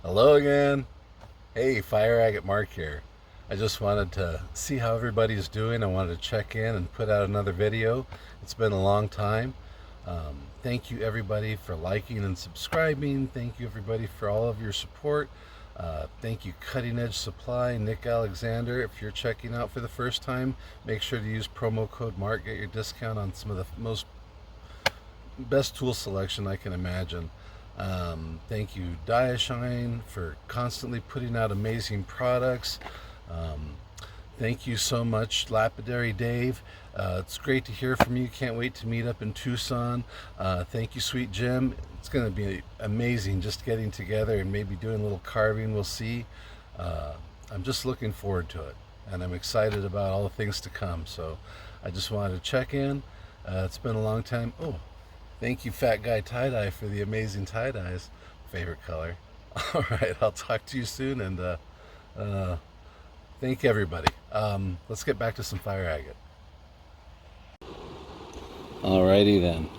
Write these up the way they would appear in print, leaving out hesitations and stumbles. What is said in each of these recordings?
Hello again. Hey, Fire Agate Mark here. I just wanted to see how everybody's doing. I wanted to check in and put out another video. It's been a long time. Thank you everybody for liking and subscribing. Thank you everybody for all of your support. Thank you Cutting Edge Supply, Nick Alexander. If you're checking out for the first time, make sure to use promo code MARK. Get your discount on some of the most best tool selection I can imagine. Thank you Diashine for constantly putting out amazing products. Thank you so much Lapidary Dave. It's great to hear from you. Can't wait to meet up in Tucson. Thank you Sweet Jim. It's going to be amazing just getting together and maybe doing a little carving. We'll see. I'm just looking forward to it, and I'm excited about all the things to come. So I just wanted to check in. It's been a long time. Oh, thank you Fat Guy Tie-Dye for the amazing tie-dyes. Favorite color. All right, I'll talk to you soon, and thank everybody. Let's get back to some fire agate. Alrighty then.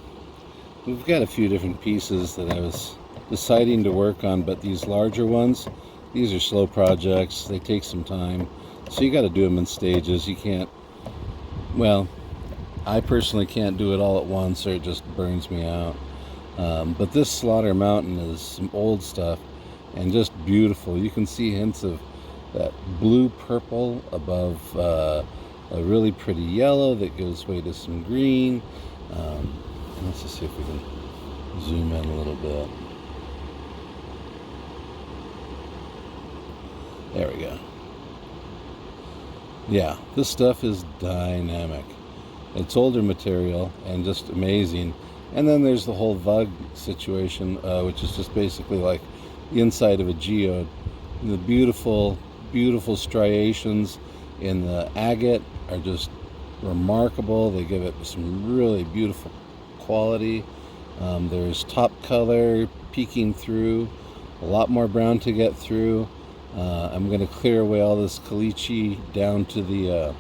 We've got a few different pieces that I was deciding to work on, but these larger ones, these are slow projects. They take some time. So you got to do them in stages. You can't, well, I personally can't do it all at once or it just burns me out. But this Slaughter Mountain is some old stuff and just beautiful. You can see hints of that blue purple above a really pretty yellow that goes way to some green. Let's just see if we can zoom in a little bit. There we go. Yeah, this stuff is dynamic. It's older material and just amazing. And then there's the whole VUG situation, which is just basically like the inside of a geode. The beautiful, beautiful striations in the agate are just remarkable. They give it some really beautiful quality. There's top color peeking through, a lot more brown to get through. I'm going to clear away all this caliche down to the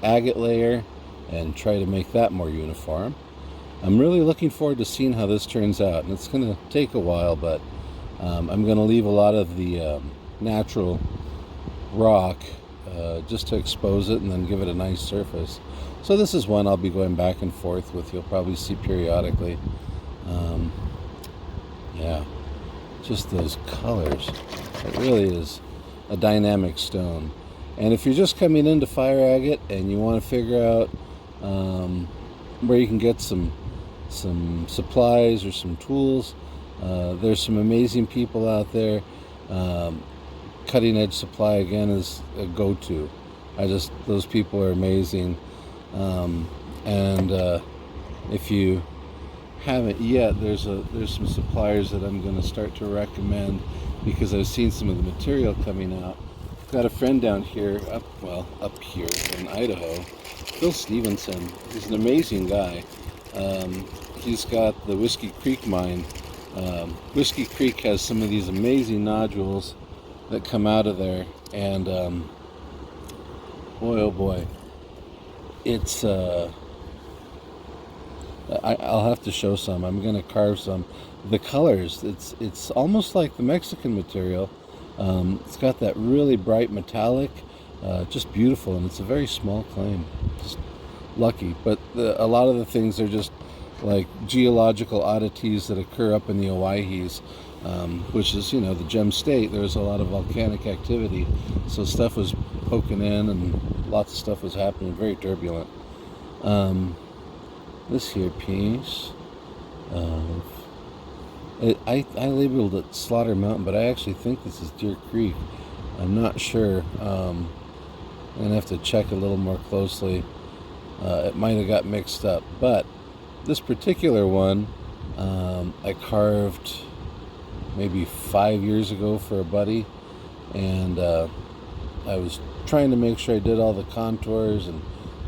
agate layer and try to make that more uniform. I'm really looking forward to seeing how this turns out, and it's going to take a while, but I'm going to leave a lot of the natural rock just to expose it and then give it a nice surface. So this is one I'll be going back and forth with. You'll probably see periodically. Yeah, just those colors. It really is a dynamic stone. And if you're just coming into fire agate and you want to figure out where you can get some supplies or some tools, there's some amazing people out there. Cutting Edge Supply again is a go-to. Those people are amazing. If you haven't yet, there's some suppliers that I'm going to start to recommend because I've seen some of the material coming out. I've got a friend down here, up here in Idaho, Phil Stevenson. He's an amazing guy. He's got the Whiskey Creek mine. Whiskey Creek has some of these amazing nodules that come out of there, and boy oh boy, it's I'll have to show some. I'm going to carve some. The colors, it's almost like the Mexican material. It's got that really bright metallic, just beautiful, and it's a very small claim. Just lucky, but a lot of the things are just like geological oddities that occur up in the Owyhees, which is, the gem state. There's a lot of volcanic activity, so stuff was poking in and lots of stuff was happening, very turbulent. This here piece I labeled it Slaughter Mountain, but I actually think this is Deer Creek. I'm not sure. I'm gonna have to check a little more closely. It might have got mixed up, but this particular one I carved maybe 5 years ago for a buddy, and I was trying to make sure I did all the contours and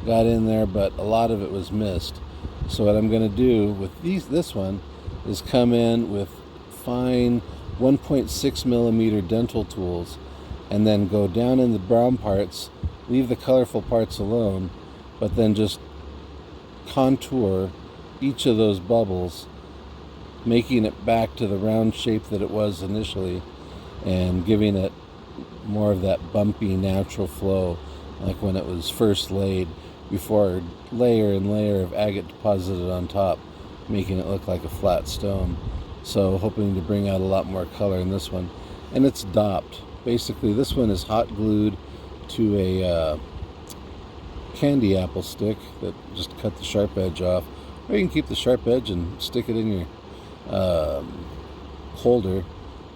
got in there, but a lot of it was missed. So what I'm going to do with this one is come in with fine 1.6 millimeter dental tools and then go down in the brown parts, leave the colorful parts alone, but then just contour each of those bubbles, making it back to the round shape that it was initially. and giving it more of that bumpy natural flow like when it was first laid, before layer and layer of agate deposited on top, making it look like a flat stone. So hoping to bring out a lot more color in this one. And it's dopped. Basically this one is hot glued to a candy apple stick that just cut the sharp edge off. Or you can keep the sharp edge and stick it in your holder.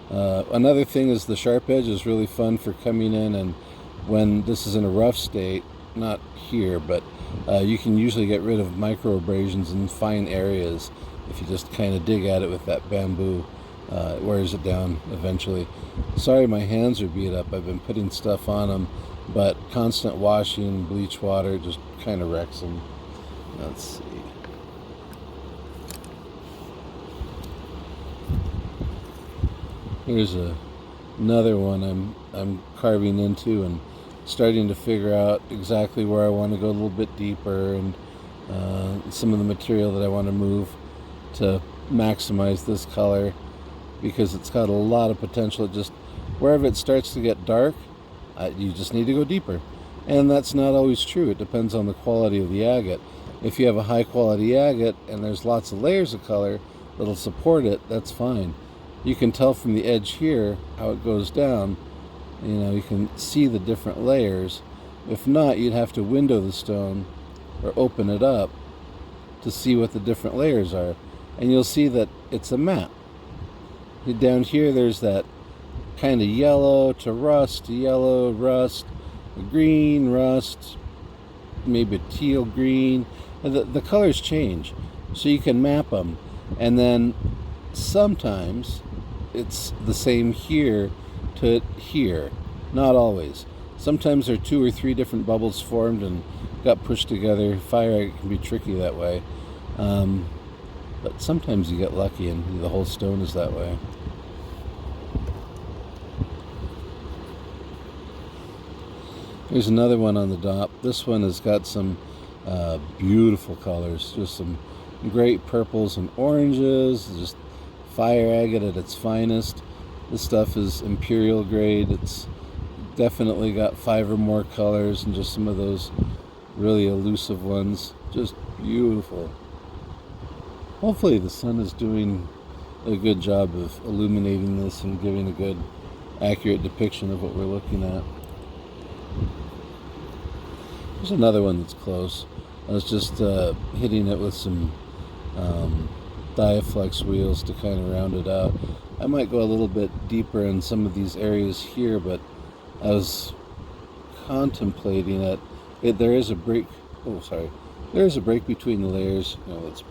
Another thing is the sharp edge is really fun for coming in, and when this is in a rough state, not here, but you can usually get rid of micro abrasions in fine areas if you just kind of dig at it with that bamboo. It wears it down eventually. Sorry my hands are beat up. I've been putting stuff on them, but constant washing, bleach water just kind of wrecks them. Let's see. Here's another one I'm carving into and starting to figure out exactly where I want to go a little bit deeper, and some of the material that I want to move to maximize this color, because it's got a lot of potential. It just, wherever it starts to get dark, you just need to go deeper. And that's not always true. It depends on the quality of the agate. If you have a high quality agate and there's lots of layers of color that'll support it, that's fine. You can tell from the edge here how it goes down. You know, you can see the different layers. If not, you'd have to window the stone or open it up to see what the different layers are. And you'll see that it's a map. Down here there's that kind of yellow to rust, yellow, rust, green, rust, maybe a teal green. The colors change, so you can map them. And then sometimes it's the same here to here. Not always. Sometimes there are 2 or 3 different bubbles formed and got pushed together. Fire agate can be tricky that way. But sometimes you get lucky and the whole stone is that way. Here's another one on the dop. This one has got some beautiful colors. Just some great purples and oranges. Just fire agate at its finest. This stuff is imperial grade. It's definitely got 5 or more colors, and just some of those really elusive ones. Just beautiful. Hopefully the sun is doing a good job of illuminating this and giving a good, accurate depiction of what we're looking at. There's another one that's close. I was just hitting it with some Diaflex wheels to kind of round it out. I might go a little bit deeper in some of these areas here, but I was contemplating it. There is a break. Oh, sorry. There is a break between the layers. Let's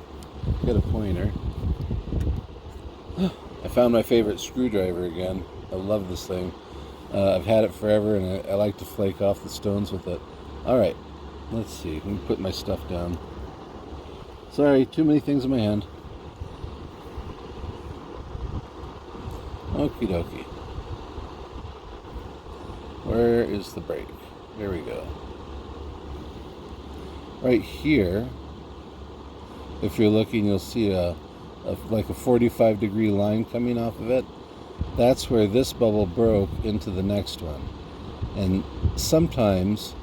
get a pointer. I found my favorite screwdriver again. I love this thing. I've had it forever, and I like to flake off the stones with it. Alright, let's see. Let me put my stuff down. Sorry, too many things in my hand. Okie dokie. Where is the break? There we go. Right here, if you're looking, you'll see like a 45-degree line coming off of it. That's where this bubble broke into the next one. And sometimes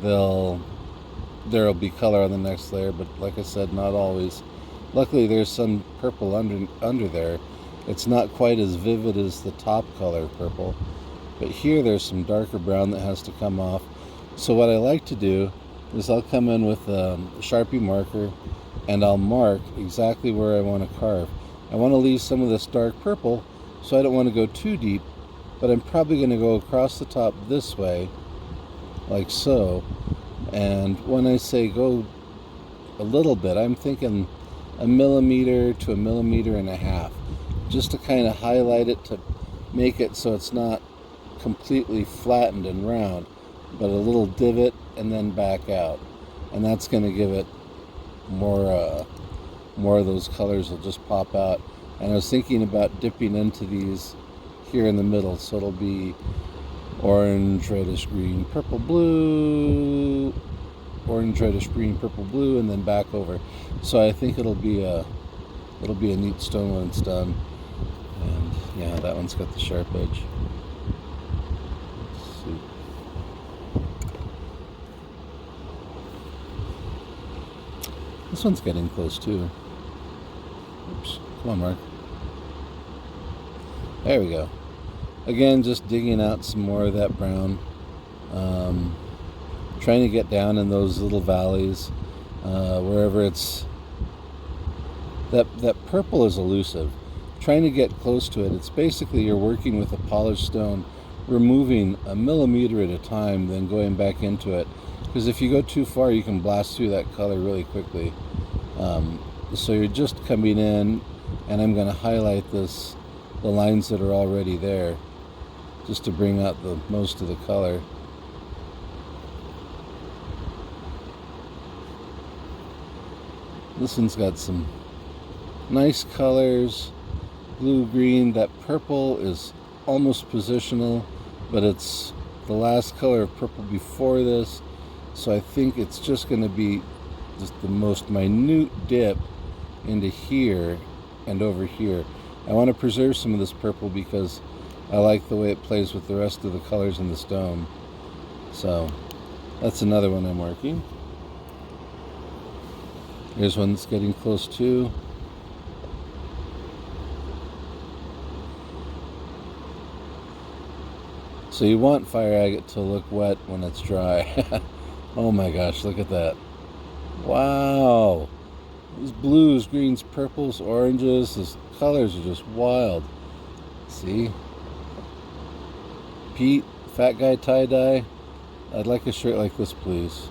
there'll be color on the next layer, but like I said, not always. Luckily there's some purple under there. It's not quite as vivid as the top color purple, but here there's some darker brown that has to come off. So what I like to do is I'll come in with a Sharpie marker and I'll mark exactly where I want to carve. I want to leave some of this dark purple, so I don't want to go too deep, but I'm probably going to go across the top this way, like so. And when I say go a little bit, I'm thinking 1 millimeter to 1.5 millimeters, just to kind of highlight it, to make it so it's not completely flattened and round, but a little divot and then back out. And that's going to give it more of those colors will just pop out. And I was thinking about dipping into these here in the middle, so it'll be orange, reddish, green, purple, blue, orange, reddish, green, purple, blue, and then back over. So I think it'll be a neat stone when it's done. And Yeah, that one's got the sharp edge. Let's see. This one's getting close too. Oops. Come on, Mark. There we go. Again, just digging out some more of that brown. Trying to get down in those little valleys, wherever it's... That purple is elusive. Trying to get close to it. It's basically you're working with a polished stone, removing a millimeter at a time, then going back into it. Because if you go too far, you can blast through that color really quickly. So you're just coming in, and I'm going to highlight the lines that are already there, just to bring out the most of the color. This one's got some nice colors, blue, green. That purple is almost positional, but it's the last color of purple before this, so I think it's just going to be just the most minute dip into here and over here. I want to preserve some of this purple because I like the way it plays with the rest of the colors in the stone. So that's another one I'm working. Here's one that's getting close too. So you want fire agate to look wet when it's dry. Oh my gosh, look at that. Wow. These blues, greens, purples, oranges, these colors are just wild. See? Pete, fat guy tie-dye, I'd like a shirt like this, please.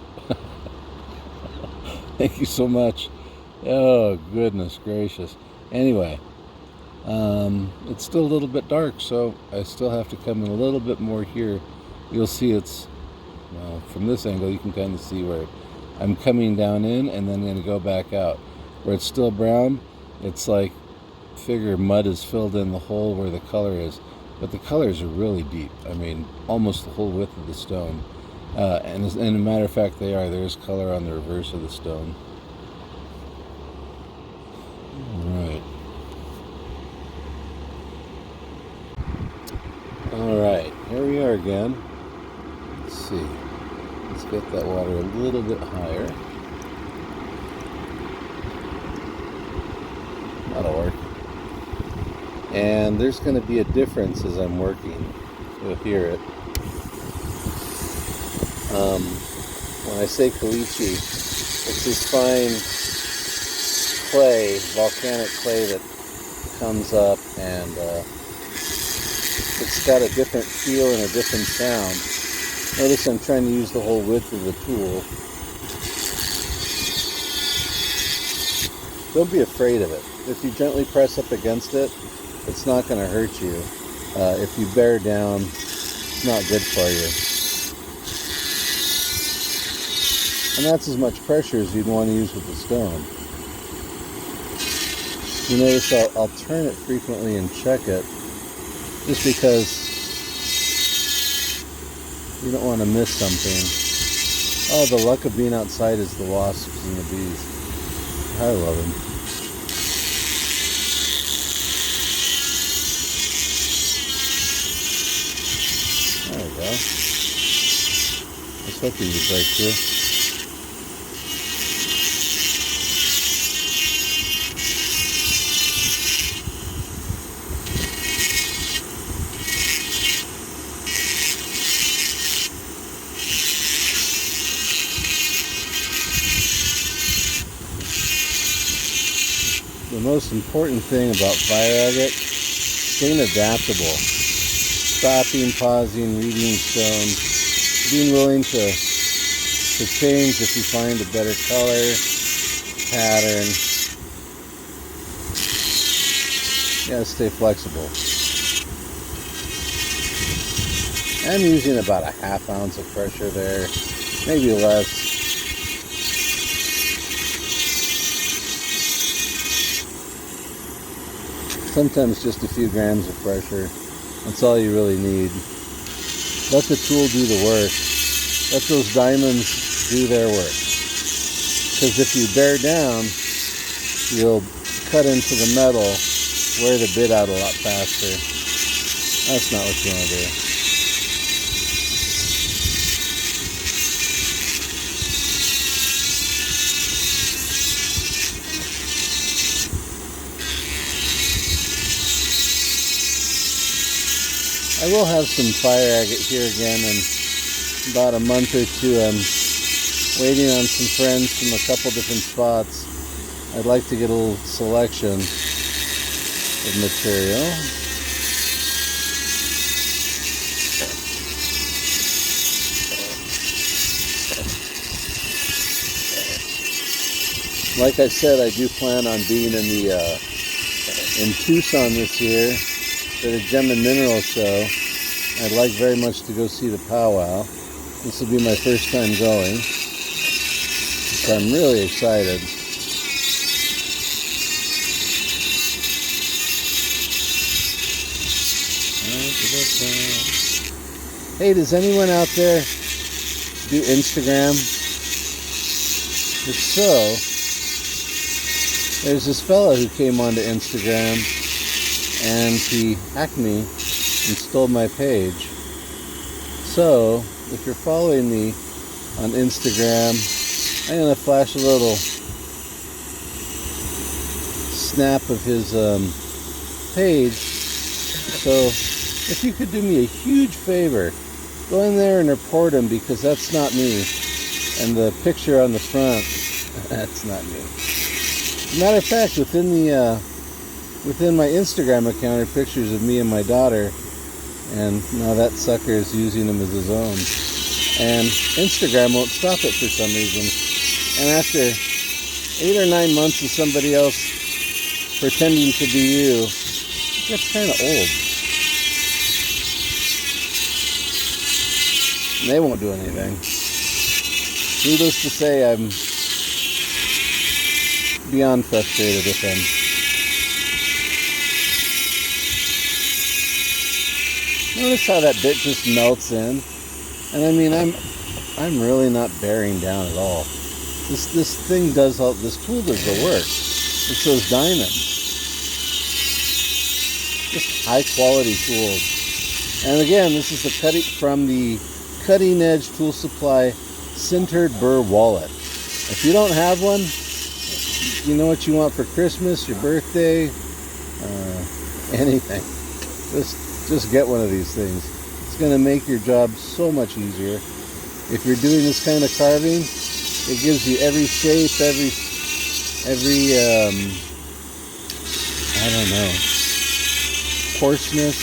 Thank you so much. Oh, goodness gracious. Anyway, it's still a little bit dark, so I still have to come in a little bit more here. You'll see it's, well, from this angle, you can kind of see where I'm coming down in and then going to go back out. Where it's still brown, it's like, figure mud has filled in the hole where the color is. But the colors are really deep. I mean, almost the whole width of the stone. And as a matter of fact, they are. There's color on the reverse of the stone. Alright. Alright, here we are again. Let's see. Let's get that water a little bit higher. That'll work. And there's going to be a difference as I'm working. You'll hear it. When I say caliche, it's this fine clay, volcanic clay that comes up, and it's got a different feel and a different sound. Notice I'm trying to use the whole width of the tool. Don't be afraid of it. If you gently press up against it, it's not going to hurt you. If you bear down, it's not good for you. And that's as much pressure as you'd want to use with the stone. You notice I'll turn it frequently and check it, just because you don't want to miss something. Oh, the luck of being outside is the wasps and the bees. I love them. There we go. I was hoping you'd break through. The most important thing about fire agate, staying adaptable. Stopping, pausing, reading stone, being willing to change if you find a better color, pattern. You gotta stay flexible. I'm using about a ½ ounce of pressure there, maybe less. Sometimes just a few grams of pressure. That's all you really need. Let the tool do the work. Let those diamonds do their work. Because if you bear down, you'll cut into the metal wear the bit out a lot faster. That's not what you want to do. I will have some fire agate here again in about a month or two. I'm waiting on some friends from a couple different spots. I'd like to get a little selection of material. Like I said, I do plan on being in Tucson this year for the Gem and Mineral Show. I'd like very much to go see the powwow. This will be my first time going, so I'm really excited. Hey, does anyone out there do Instagram? If so, there's this fella who came onto Instagram and he hacked me and stole my page. So, if you're following me on Instagram, I'm going to flash a little snap of his page. So, if you could do me a huge favor, go in there and report him, because that's not me. And the picture on the front, that's not me. Matter of fact, within my Instagram account are pictures of me and my daughter, and now that sucker is using them as his own. And Instagram won't stop it for some reason. And after 8 or 9 months of somebody else pretending to be you, it gets kind of old. And they won't do anything. Needless to say, I'm beyond frustrated with them. Notice how that bit just melts in, and I mean, I'm really not bearing down at all. This thing does all. This tool does the work. It's those diamonds. Just high quality tools. And again, this is from the Cutting Edge Tool Supply Sintered Burr Wallet. If you don't have one, you know what you want for Christmas, your birthday, anything. Just get one of these things. It's going to make your job so much easier. If you're doing this kind of carving, it gives you every shape, every I don't know, coarseness,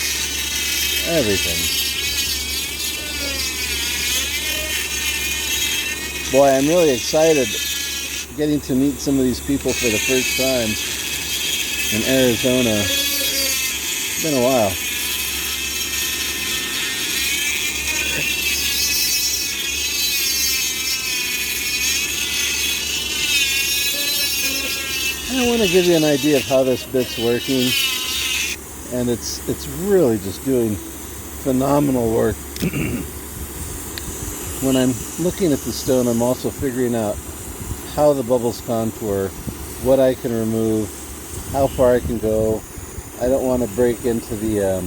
everything. Boy, I'm really excited getting to meet some of these people for the first time in Arizona. It's been a while. I want to give you an idea of how this bit's working, and it's really just doing phenomenal work. When I'm looking at the stone, I'm also figuring out how the bubbles contour, what I can remove, how far I can go. I don't want to break into the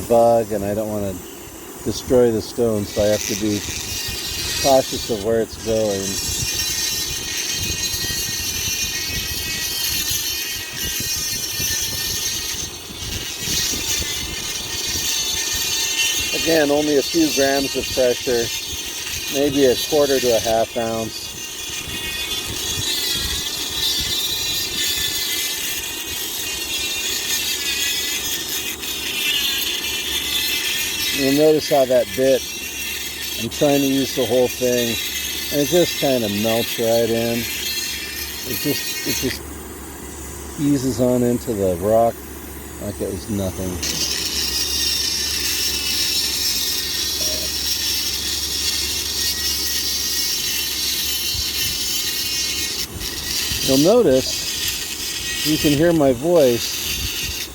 bug, and I don't want to destroy the stone, so I have to be cautious of where it's going. Again, only a few grams of pressure, maybe a quarter to a half ounce. You'll notice how that bit, I'm trying to use the whole thing, and it just kind of melts right in. It just eases on into the rock like it was nothing. You'll notice you can hear my voice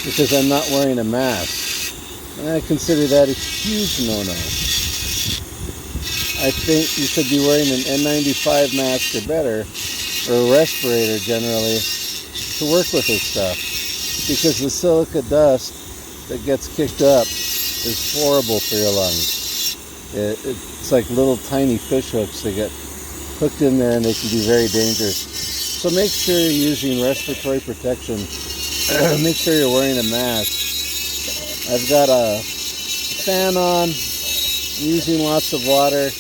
because I'm not wearing a mask, and I consider that a huge no-no. I think you should be wearing an N95 mask or better, or a respirator generally, to work with this stuff, because the silica dust that gets kicked up is horrible for your lungs. It's like little tiny fish hooks. They get hooked in there and they can be very dangerous. So make sure you're using respiratory protection. Make sure you're wearing a mask. I've got a fan on, I'm using lots of water,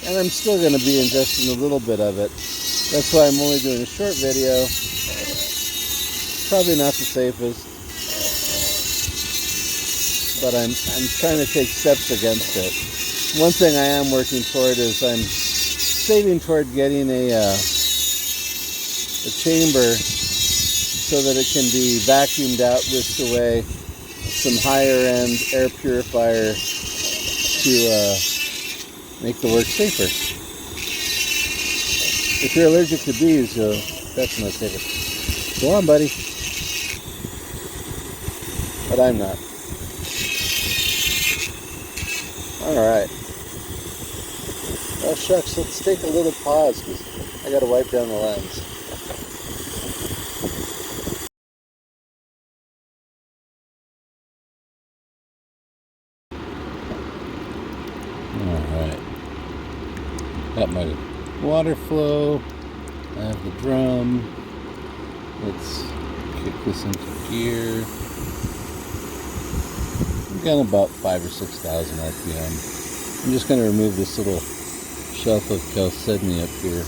and I'm still going to be ingesting a little bit of it. That's why I'm only doing a short video. Probably not the safest, but I'm trying to take steps against it. One thing I am working toward is I'm saving toward getting a chamber so that it can be vacuumed out, whisked away, some higher end air purifier to make the work safer. If you're allergic to bees, that's not safer. Go on, buddy. But I'm not. Alright. Oh shucks, let's take a little pause because I gotta wipe down the lens. Alright. Got my water flow. I have the drum. Let's kick this into gear. I've got about 5,000 or 6,000 RPM. I'm just going to remove this little shelf of chalcedony up here.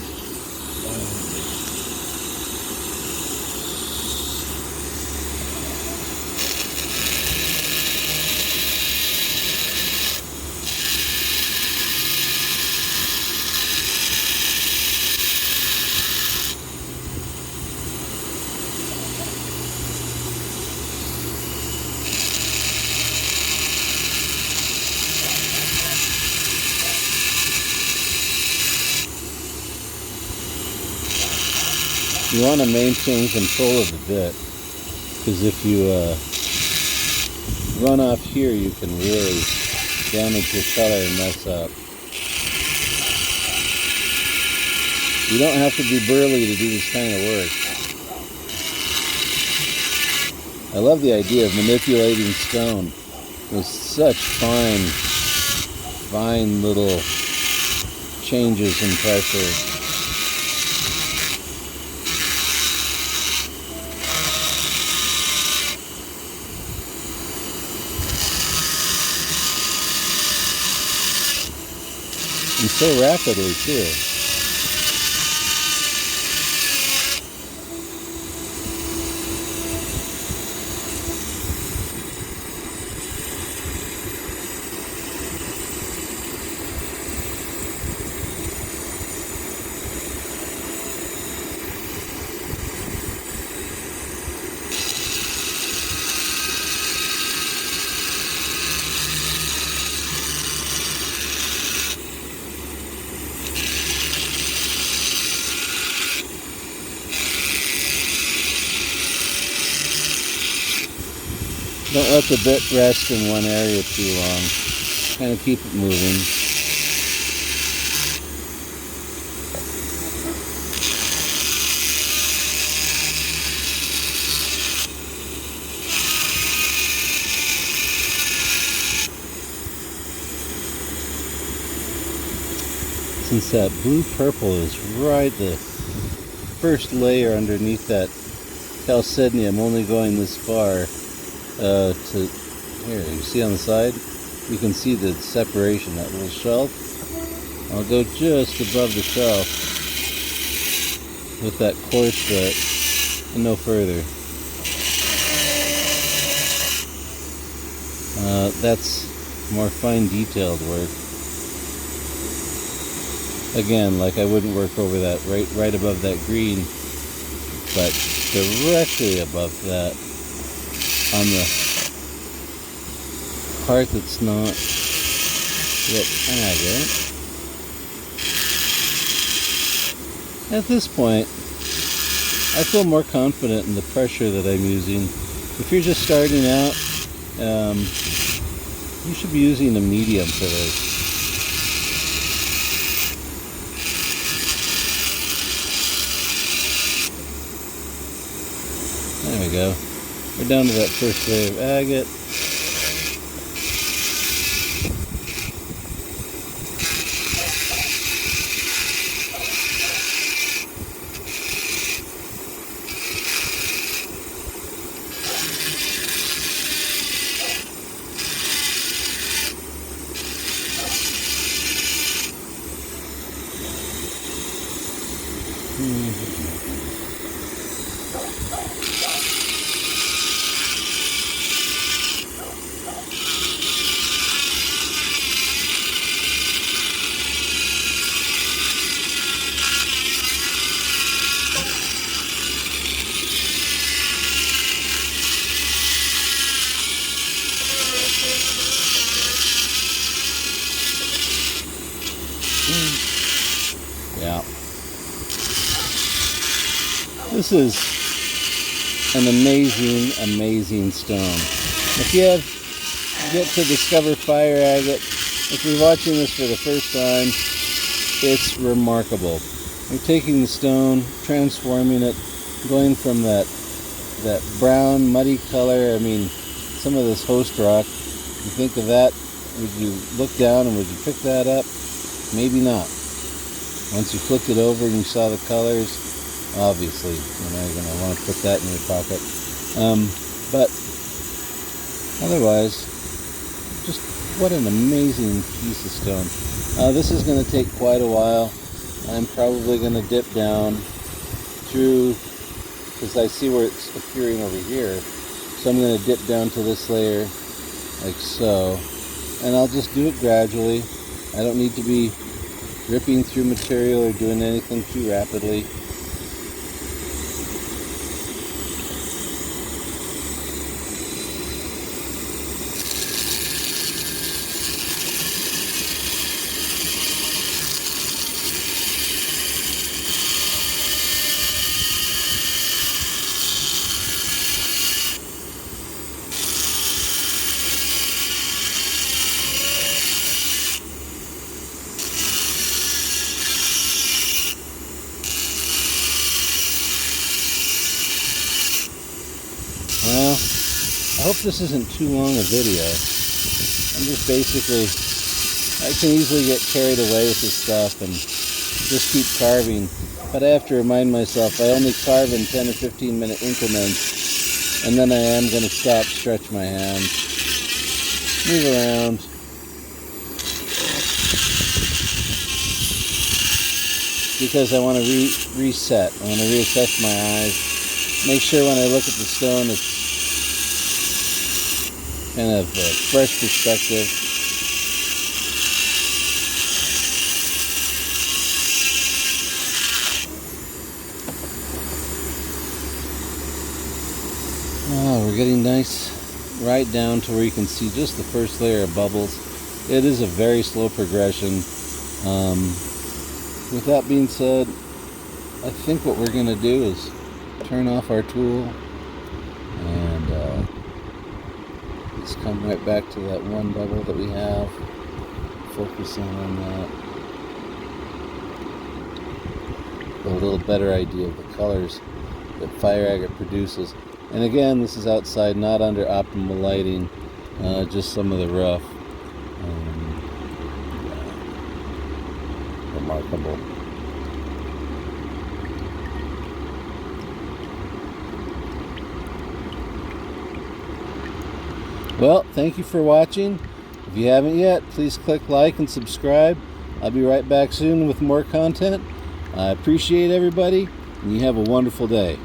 You want to maintain control of the bit, because if you run off here, you can really damage your color and mess up. You don't have to be burly to do this kind of work. I love the idea of manipulating stone with such fine little changes in pressure. And so rapidly too. Don't let the bit rest in one area too long. Kind of keep it moving. Since that blue-purple is right the first layer underneath that chalcedony, I'm only going this far. To here, you see on the side, you can see the separation, that little shelf. I'll go just above the shelf with that coarse bit and no further. That's more fine detailed work. Again, like I wouldn't work over that right above that green, but directly above that on the part that's not yet agate. At this point, I feel more confident in the pressure that I'm using. If you're just starting out, you should be using a medium for this. we go. We're down to that first layer of agate. Yeah. This is an amazing stone. If you get to discover fire agate, if you're watching this for the first time, it's remarkable. You're taking the stone, transforming it, going from that brown, muddy color. I mean, some of this host rock, you think of that, would you look down and would you pick that up? Maybe not. Once you flipped it over and you saw the colors, obviously, you're going to want to put that in your pocket. But otherwise, just what an amazing piece of stone. This is going to take quite a while. I'm probably going to dip down through, because I see where it's appearing over here. So I'm going to dip down to this layer, like so. And I'll just do it gradually. I don't need to be ripping through material or doing anything too rapidly. Well, I hope this isn't too long a video. I'm just basically, I can easily get carried away with this stuff and just keep carving. But I have to remind myself I only carve in 10 or 15 minute increments, and then I am going to stop, stretch my hands, move around. Because I want to reset. I want to reassess my eyes. Make sure when I look at the stone, it's kind of a fresh perspective. Oh, we're getting nice right down to where you can see just the first layer of bubbles. It is a very slow progression. With that being said, I think what we're going to do is turn off our tool and just come right back to that one bubble that we have. Focus on that. Get a little better idea of the colors that fire agate produces. And again, this is outside, not under optimal lighting, just some of the rough. Remarkable. Well, thank you for watching. If you haven't yet, please click like and subscribe. I'll be right back soon with more content. I appreciate everybody, and you have a wonderful day.